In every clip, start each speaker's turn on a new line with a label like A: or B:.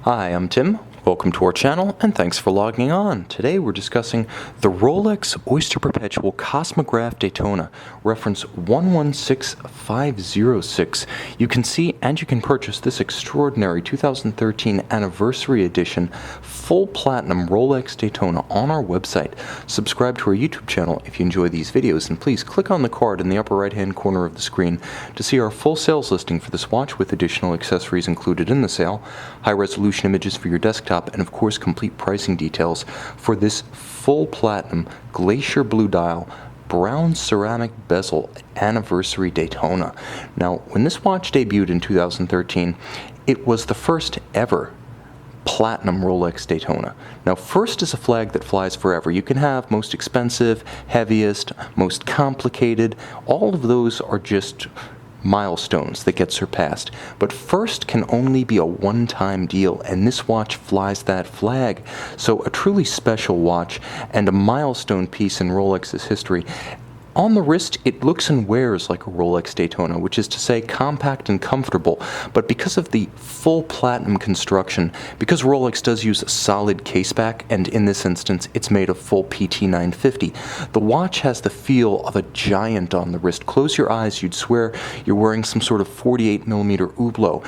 A: Hi, I'm Tim. Welcome to our channel, and thanks for logging on. Today we're discussing the Rolex Oyster Perpetual Cosmograph Daytona, reference 116506. You can see and you can purchase this extraordinary 2013 anniversary edition full platinum Rolex Daytona on our website. Subscribe to our YouTube channel if you enjoy these videos, and please click on the card in the upper right hand corner of the screen to see our full sales listing for this watch with additional accessories included in the sale, high resolution images for your desktop, and of course complete pricing details for this full platinum glacier blue dial brown ceramic bezel anniversary Daytona. Now, when this watch debuted in 2013, it was the first ever platinum Rolex Daytona. Now, first is a flag that flies forever. You can have most expensive, heaviest, most complicated. All of those are just milestones that get surpassed, but first can only be a one-time deal, and this watch flies that flag. So a truly special watch and a milestone piece in Rolex's history. On the wrist, it looks and wears like a Rolex Daytona, which is to say compact and comfortable, but because of the full platinum construction, because Rolex does use a solid caseback, and in this instance it's made of full PT950, the watch has the feel of a giant on the wrist. Close your eyes, you'd swear you're wearing some sort of 48mm Hublot.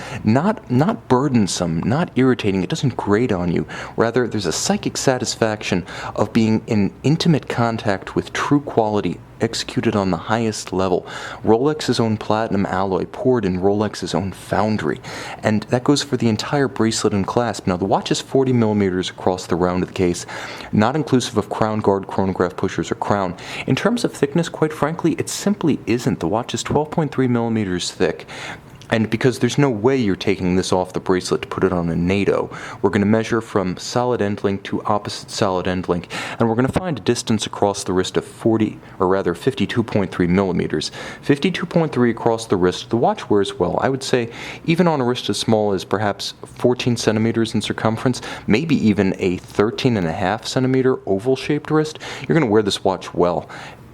A: Not burdensome, not irritating, it doesn't grate on you. Rather, there's a psychic satisfaction of being in intimate contact with true quality executed on the highest level. Rolex's own platinum alloy poured in Rolex's own foundry. And that goes for the entire bracelet and clasp. Now, the watch is 40mm across the round of the case, not inclusive of crown guard, chronograph pushers, or crown. In terms of thickness, quite frankly, it simply isn't. The watch is 12.3mm thick. And because there's no way you're taking this off the bracelet to put it on a NATO, we're going to measure from solid end link to opposite solid end link, and we're going to find a distance across the wrist of 52.3 millimeters. 52.3 across the wrist. The watch wears well. I would say even on a wrist as small as perhaps 14 centimeters in circumference, maybe even a 13.5 centimeter oval-shaped wrist, you're going to wear this watch well.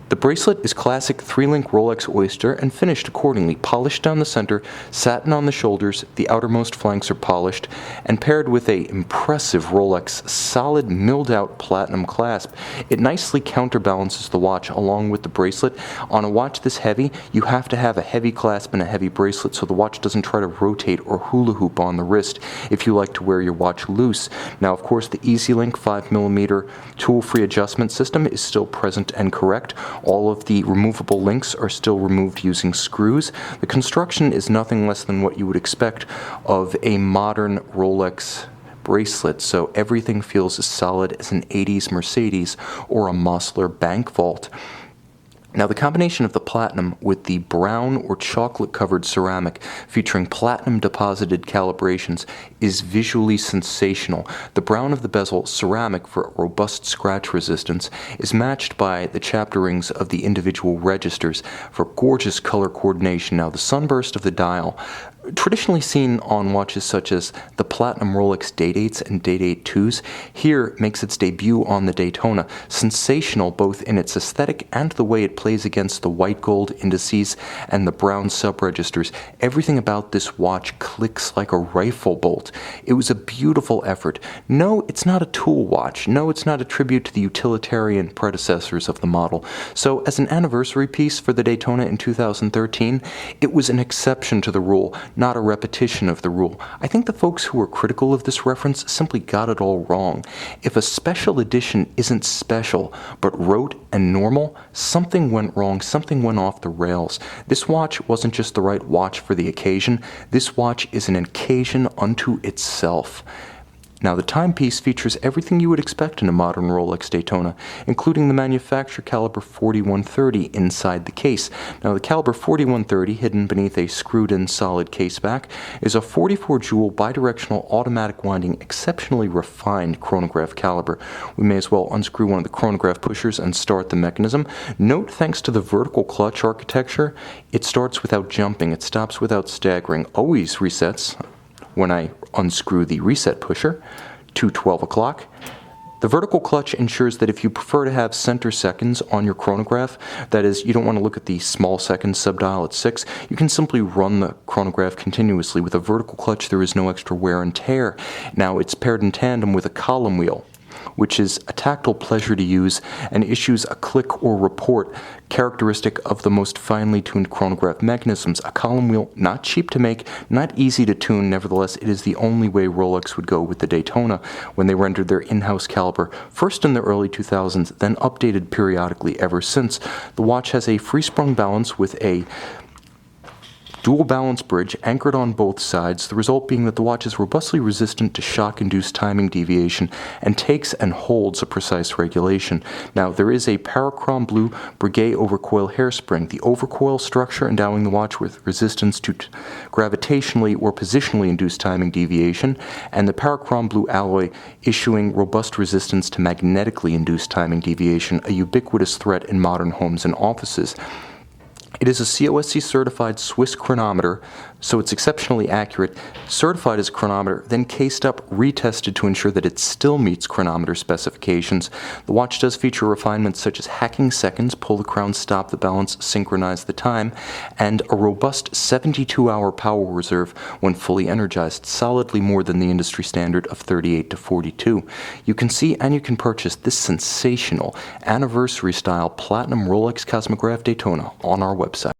A: The bracelet is classic 3-link Rolex Oyster and finished accordingly, polished down the center, satin on the shoulders, the outermost flanks are polished, and paired with a impressive Rolex solid milled out platinum clasp. It nicely counterbalances the watch along with the bracelet. On a watch this heavy, you have to have a heavy clasp and a heavy bracelet so the watch doesn't try to rotate or hula hoop on the wrist if you like to wear your watch loose. Now, of course, the EasyLink 5mm tool-free adjustment system is still present and correct. All of the removable links are still removed using screws. The construction is nothing less than what you would expect of a modern Rolex bracelet, so everything feels as solid as an 80s Mercedes or a Mosler bank vault. Now, the combination of the platinum with the brown or chocolate-covered ceramic featuring platinum-deposited calibrations is visually sensational. The brown of the bezel, ceramic for robust scratch resistance, is matched by the chapter rings of the individual registers for gorgeous color coordination. Now, the sunburst of the dial, traditionally seen on watches such as the Platinum Rolex Date 8s and Date 8 2s, here makes its debut on the Daytona. Sensational both in its aesthetic and the way it plays against the white gold indices and the brown sub-registers. Everything about this watch clicks like a rifle bolt. It was a beautiful effort. No, it's not a tool watch. No, it's not a tribute to the utilitarian predecessors of the model. So as an anniversary piece for the Daytona in 2013, it was an exception to the rule, not a repetition of the rule. I think the folks who were critical of this reference simply got it all wrong. If a special edition isn't special, but rote and normal, something went wrong, something went off the rails. This watch wasn't just the right watch for the occasion, this watch is an occasion unto itself. Now, the timepiece features everything you would expect in a modern Rolex Daytona, including the manufacturer caliber 4130 inside the case. Now, the caliber 4130, hidden beneath a screwed-in solid caseback, is a 44-jewel bidirectional automatic winding, exceptionally refined chronograph caliber. We may as well unscrew one of the chronograph pushers and start the mechanism. Note, thanks to the vertical clutch architecture, it starts without jumping, it stops without staggering, always resets when I unscrew the reset pusher to 12 o'clock. The vertical clutch ensures that if you prefer to have center seconds on your chronograph, that is, you don't want to look at the small seconds subdial at 6, you can simply run the chronograph continuously. With a vertical clutch, there is no extra wear and tear. Now, it's paired in tandem with a column wheel, which is a tactile pleasure to use and issues a click or report characteristic of the most finely tuned chronograph mechanisms. A column wheel, not cheap to make, not easy to tune, nevertheless it is the only way Rolex would go with the Daytona when they rendered their in-house caliber, first in the early 2000s, then updated periodically ever since. The watch has a free-sprung balance with a dual balance bridge anchored on both sides, the result being that the watch is robustly resistant to shock-induced timing deviation and takes and holds a precise regulation. Now, there is a parachrom blue Breguet overcoil hairspring, the overcoil structure endowing the watch with resistance to gravitationally or positionally induced timing deviation, and the parachrom blue alloy issuing robust resistance to magnetically induced timing deviation, a ubiquitous threat in modern homes and offices. It is a COSC certified Swiss chronometer, so it's exceptionally accurate, certified as a chronometer, then cased up, retested to ensure that it still meets chronometer specifications. The watch does feature refinements such as hacking seconds, pull the crown, stop the balance, synchronize the time, and a robust 72-hour power reserve when fully energized, solidly more than the industry standard of 38 to 42. You can see and you can purchase this sensational anniversary-style platinum Rolex Cosmograph Daytona on our website.